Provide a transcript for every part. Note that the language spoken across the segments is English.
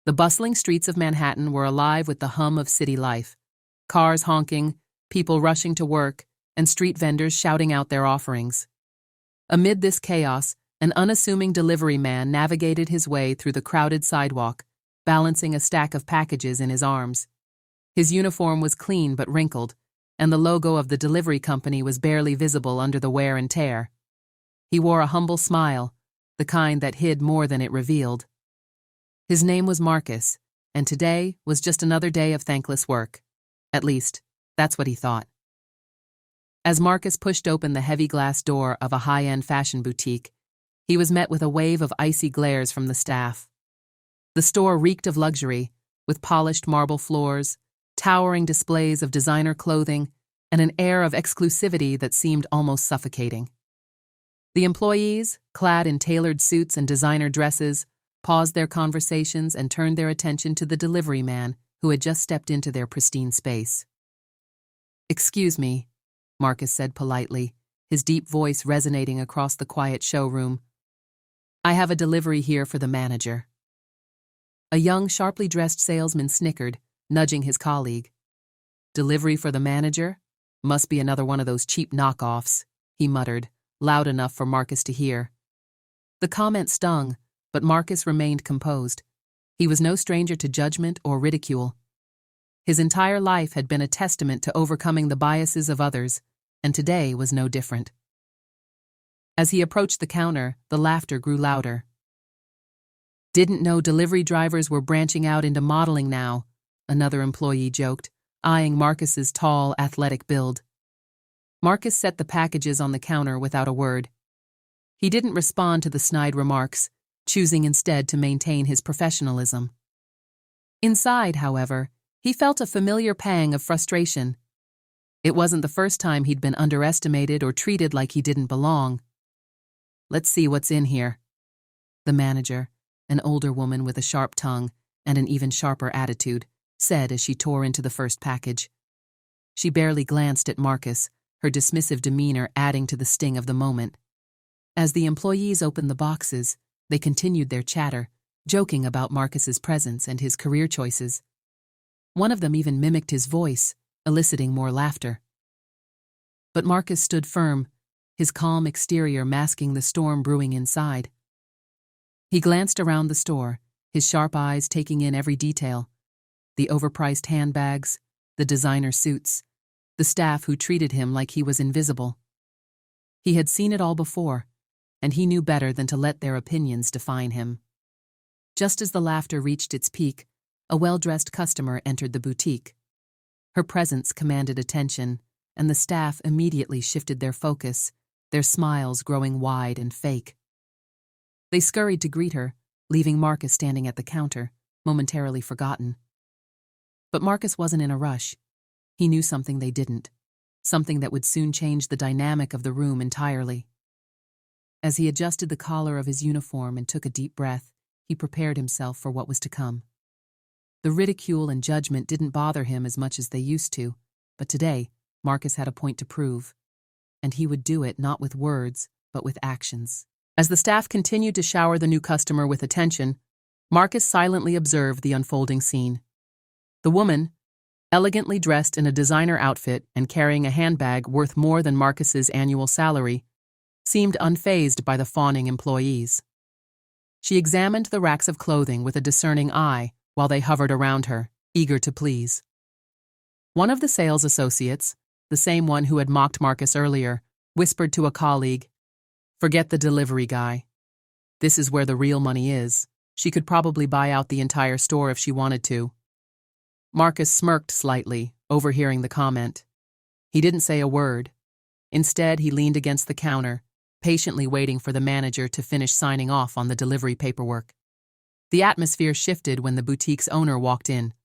The bustling streets of Manhattan were alive with the hum of city life. Cars honking, people rushing to work, and street vendors shouting out their offerings. Amid this chaos, an unassuming delivery man navigated his way through the crowded sidewalk, balancing a stack of packages in his arms. His uniform was clean but wrinkled, and the logo of the delivery company was barely visible under the wear and tear. He wore a humble smile, the kind that hid more than it revealed. His name was Marcus, and today was just another day of thankless work. At least, that's what he thought. As Marcus pushed open the heavy glass door of a high-end fashion boutique, he was met with a wave of icy glares from the staff. The store reeked of luxury, with polished marble floors, towering displays of designer clothing, and an air of exclusivity that seemed almost suffocating. The employees, clad in tailored suits and designer dresses, paused their conversations and turned their attention to the delivery man who had just stepped into their pristine space. "Excuse me," Marcus said politely, his deep voice resonating across the quiet showroom. "I have a delivery here for the manager." A young, sharply dressed salesman snickered, nudging his colleague. "Delivery for the manager? Must be another one of those cheap knockoffs," he muttered, loud enough for Marcus to hear. The comment stung, but Marcus remained composed. He was no stranger to judgment or ridicule. His entire life had been a testament to overcoming the biases of others, and today was no different. As he approached the counter, the laughter grew louder. "Didn't know delivery drivers were branching out into modeling now," another employee joked, eyeing Marcus's tall, athletic build. Marcus set the packages on the counter without a word. He didn't respond to the snide remarks, choosing instead to maintain his professionalism. Inside, however, he felt a familiar pang of frustration. It wasn't the first time he'd been underestimated or treated like he didn't belong. "Let's see what's in here." The manager, an older woman with a sharp tongue and an even sharper attitude, said as she tore into the first package. She barely glanced at Marcus, her dismissive demeanor adding to the sting of the moment. As the employees opened the boxes, they continued their chatter, joking about Marcus's presence and his career choices. One of them even mimicked his voice, eliciting more laughter. But Marcus stood firm, his calm exterior masking the storm brewing inside. He glanced around the store, his sharp eyes taking in every detail: the overpriced handbags, the designer suits, the staff who treated him like he was invisible. He had seen it all before, and he knew better than to let their opinions define him. Just as the laughter reached its peak, a well-dressed customer entered the boutique. Her presence commanded attention, and the staff immediately shifted their focus, their smiles growing wide and fake. They scurried to greet her, leaving Marcus standing at the counter, momentarily forgotten. But Marcus wasn't in a rush. He knew something they didn't, something that would soon change the dynamic of the room entirely. As he adjusted the collar of his uniform and took a deep breath, he prepared himself for what was to come. The ridicule and judgment didn't bother him as much as they used to, but today, Marcus had a point to prove. And he would do it not with words, but with actions. As the staff continued to shower the new customer with attention, Marcus silently observed the unfolding scene. The woman, elegantly dressed in a designer outfit and carrying a handbag worth more than Marcus's annual salary, seemed unfazed by the fawning employees. She examined the racks of clothing with a discerning eye while they hovered around her, eager to please. One of the sales associates, the same one who had mocked Marcus earlier, whispered to a colleague, "Forget the delivery guy. This is where the real money is. She could probably buy out the entire store if she wanted to." Marcus smirked slightly, overhearing the comment. He didn't say a word. Instead, he leaned against the counter, patiently waiting for the manager to finish signing off on the delivery paperwork. The atmosphere shifted when the boutique's owner walked in,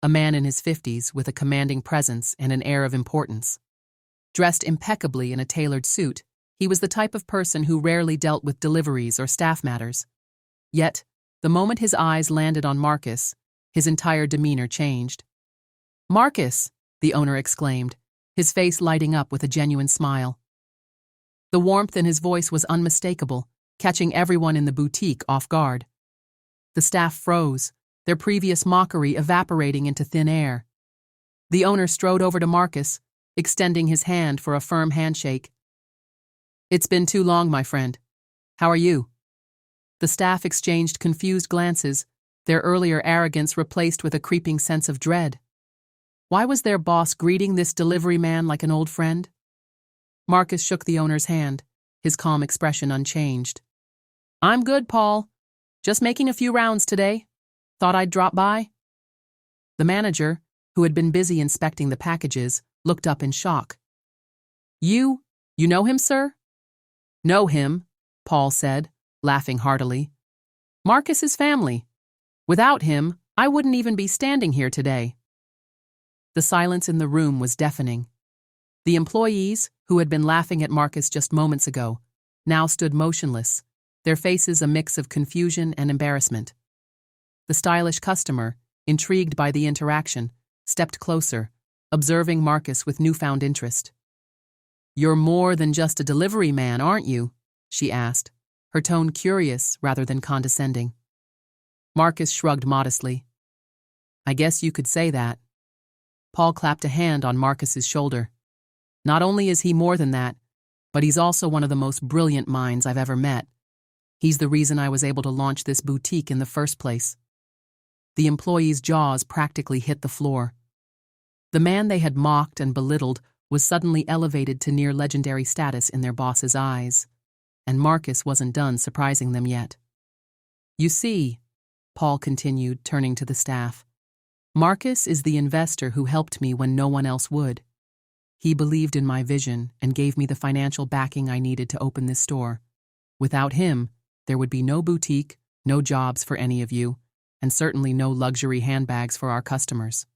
a man in his 50s with a commanding presence and an air of importance. Dressed impeccably in a tailored suit, he was the type of person who rarely dealt with deliveries or staff matters. Yet, the moment his eyes landed on Marcus, his entire demeanor changed. "Marcus!" the owner exclaimed, his face lighting up with a genuine smile. The warmth in his voice was unmistakable, catching everyone in the boutique off guard. The staff froze, their previous mockery evaporating into thin air. The owner strode over to Marcus, extending his hand for a firm handshake. "It's been too long, my friend. How are you?" The staff exchanged confused glances, their earlier arrogance replaced with a creeping sense of dread. Why was their boss greeting this delivery man like an old friend? Marcus shook the owner's hand, his calm expression unchanged. "I'm good, Paul. Just making a few rounds today. Thought I'd drop by." The manager, who had been busy inspecting the packages, looked up in shock. You know him, sir?" "Know him," Paul said, laughing heartily. "Marcus's family. Without him, I wouldn't even be standing here today." The silence in the room was deafening. The employees, who had been laughing at Marcus just moments ago, now stood motionless, their faces a mix of confusion and embarrassment. The stylish customer, intrigued by the interaction, stepped closer, observing Marcus with newfound interest. "You're more than just a delivery man, aren't you?" she asked, her tone curious rather than condescending. Marcus shrugged modestly. "I guess you could say that." Paul clapped a hand on Marcus's shoulder. "Not only is he more than that, but he's also one of the most brilliant minds I've ever met. He's the reason I was able to launch this boutique in the first place." The employees' jaws practically hit the floor. The man they had mocked and belittled was suddenly elevated to near legendary status in their boss's eyes, and Marcus wasn't done surprising them yet. "You see," Paul continued, turning to the staff, "Marcus is the investor who helped me when no one else would. He believed in my vision and gave me the financial backing I needed to open this store. Without him, there would be no boutique, no jobs for any of you, and certainly no luxury handbags for our customers."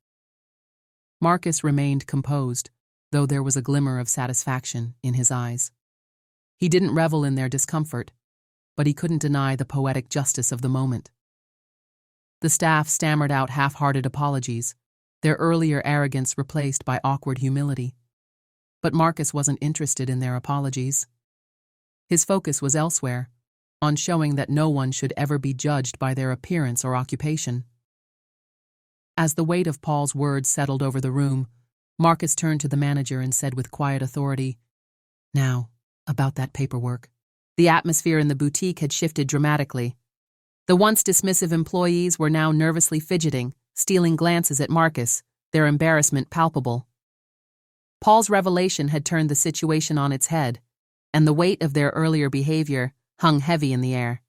Marcus remained composed, though there was a glimmer of satisfaction in his eyes. He didn't revel in their discomfort, but he couldn't deny the poetic justice of the moment. The staff stammered out half-hearted apologies, their earlier arrogance replaced by awkward humility. But Marcus wasn't interested in their apologies. His focus was elsewhere, on showing that no one should ever be judged by their appearance or occupation. As the weight of Paul's words settled over the room, Marcus turned to the manager and said with quiet authority, "Now, about that paperwork." The atmosphere in the boutique had shifted dramatically. The once dismissive employees were now nervously fidgeting, stealing glances at Marcus, their embarrassment palpable. Paul's revelation had turned the situation on its head, and the weight of their earlier behavior hung heavy in the air.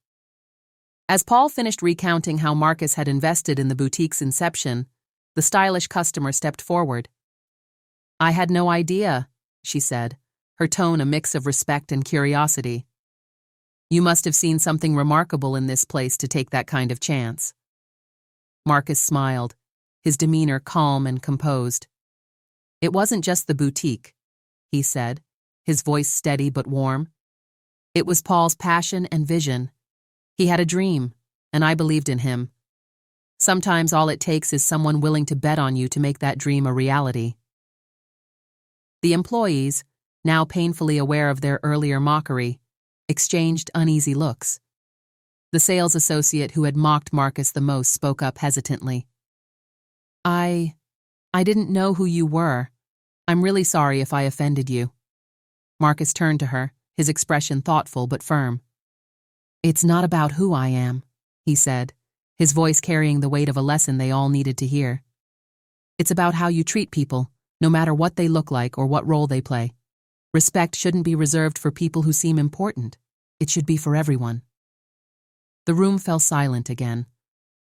As Paul finished recounting how Marcus had invested in the boutique's inception, the stylish customer stepped forward. "I had no idea," she said, her tone a mix of respect and curiosity. "You must have seen something remarkable in this place to take that kind of chance." Marcus smiled, his demeanor calm and composed. "It wasn't just the boutique," he said, his voice steady but warm. "It was Paul's passion and vision. He had a dream, and I believed in him. Sometimes all it takes is someone willing to bet on you to make that dream a reality." The employees, now painfully aware of their earlier mockery, exchanged uneasy looks. The sales associate who had mocked Marcus the most spoke up hesitantly. I didn't know who you were. I'm really sorry if I offended you." Marcus turned to her, his expression thoughtful but firm. "It's not about who I am," he said, his voice carrying the weight of a lesson they all needed to hear. "It's about how you treat people, no matter what they look like or what role they play. Respect shouldn't be reserved for people who seem important. It should be for everyone." The room fell silent again,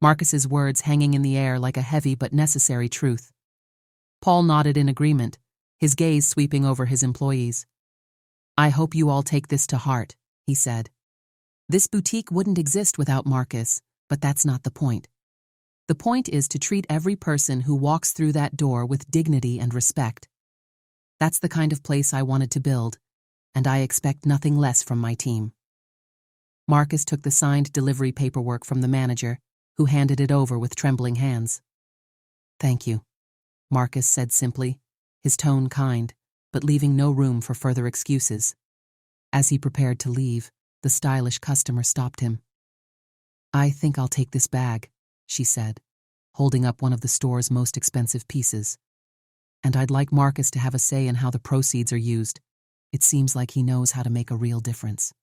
Marcus's words hanging in the air like a heavy but necessary truth. Paul nodded in agreement, his gaze sweeping over his employees. "I hope you all take this to heart," he said. "This boutique wouldn't exist without Marcus, but that's not the point. The point is to treat every person who walks through that door with dignity and respect. That's the kind of place I wanted to build, and I expect nothing less from my team." Marcus took the signed delivery paperwork from the manager, who handed it over with trembling hands. "Thank you," Marcus said simply, his tone kind, but leaving no room for further excuses. As he prepared to leave, the stylish customer stopped him. "I think I'll take this bag," she said. holding up one of the store's most expensive pieces. "And I'd like Marcus to have a say in how the proceeds are used. It seems like he knows how to make a real difference."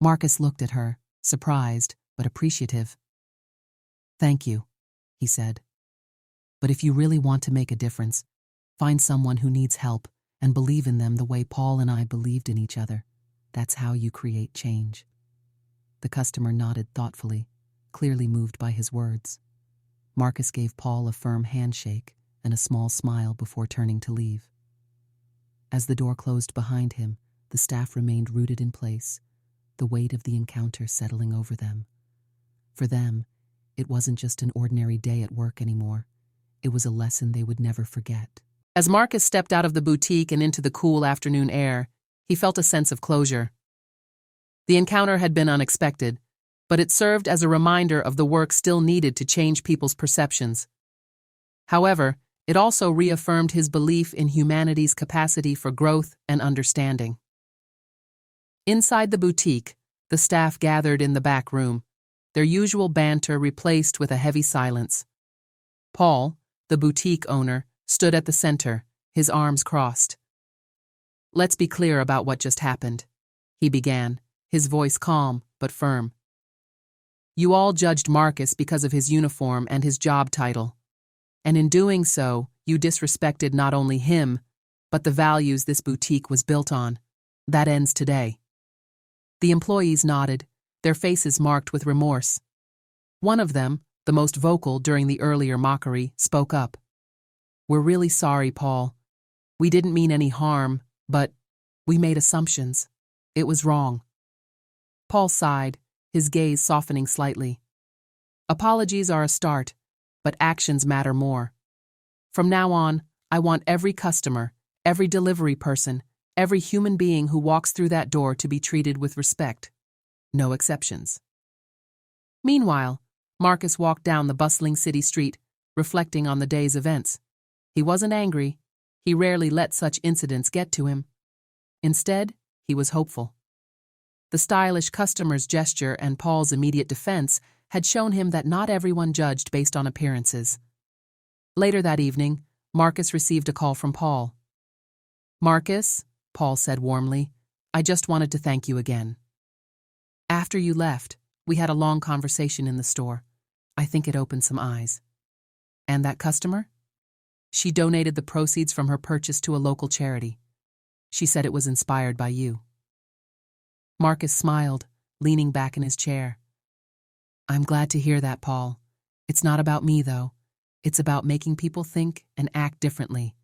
Marcus looked at her, surprised but appreciative. "Thank you," he said. "But if you really want to make a difference, find someone who needs help and believe in them the way Paul and I believed in each other. That's how you create change." The customer nodded thoughtfully, clearly moved by his words. Marcus gave Paul a firm handshake and a small smile before turning to leave. As the door closed behind him, the staff remained rooted in place, the weight of the encounter settling over them. For them, it wasn't just an ordinary day at work anymore. It was a lesson they would never forget. As Marcus stepped out of the boutique and into the cool afternoon air, he felt a sense of closure. The encounter had been unexpected, but it served as a reminder of the work still needed to change people's perceptions. However, it also reaffirmed his belief in humanity's capacity for growth and understanding. Inside the boutique, the staff gathered in the back room, their usual banter replaced with a heavy silence. Paul, the boutique owner, stood at the center, his arms crossed. "Let's be clear about what just happened," he began, his voice calm but firm. "You all judged Marcus because of his uniform and his job title. And in doing so, you disrespected not only him, but the values this boutique was built on. That ends today." The employees nodded, their faces marked with remorse. One of them, the most vocal during the earlier mockery, spoke up. "We're really sorry, Paul. We didn't mean any harm, but we made assumptions. It was wrong." Paul sighed, his gaze softening slightly. "Apologies are a start, but actions matter more. From now on, I want every customer, every delivery person, every human being who walks through that door to be treated with respect. No exceptions." Meanwhile, Marcus walked down the bustling city street, reflecting on the day's events. He wasn't angry. He rarely let such incidents get to him. Instead, he was hopeful. The stylish customer's gesture and Paul's immediate defense had shown him that not everyone judged based on appearances. Later that evening, Marcus received a call from Paul. "Marcus," Paul said warmly, "I just wanted to thank you again. After you left, we had a long conversation in the store. I think it opened some eyes." "And that customer?" "She donated the proceeds from her purchase to a local charity. She said it was inspired by you." Marcus smiled, leaning back in his chair. "I'm glad to hear that, Paul. It's not about me, though. It's about making people think and act differently.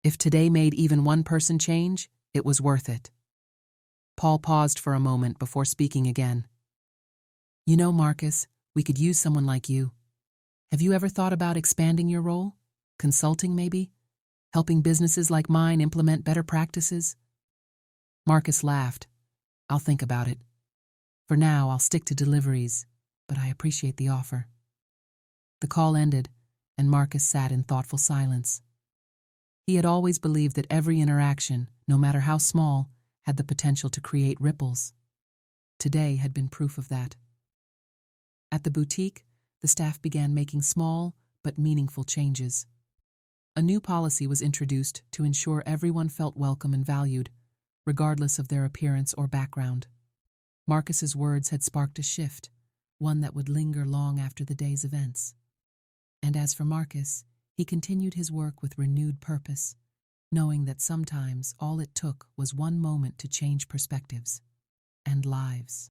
If today made even one person change, it was worth it." Paul paused for a moment before speaking again. "You know, Marcus, we could use someone like you. Have you ever thought about expanding your role? Consulting, maybe? Helping businesses like mine implement better practices?" Marcus laughed. "I'll think about it. For now, I'll stick to deliveries, but I appreciate the offer." The call ended, and Marcus sat in thoughtful silence. He had always believed that every interaction, no matter how small, had the potential to create ripples. Today had been proof of that. At the boutique, the staff began making small but meaningful changes. A new policy was introduced to ensure everyone felt welcome and valued, regardless of their appearance or background. Marcus's words had sparked a shift, one that would linger long after the day's events. And as for Marcus, he continued his work with renewed purpose, knowing that sometimes all it took was one moment to change perspectives and lives.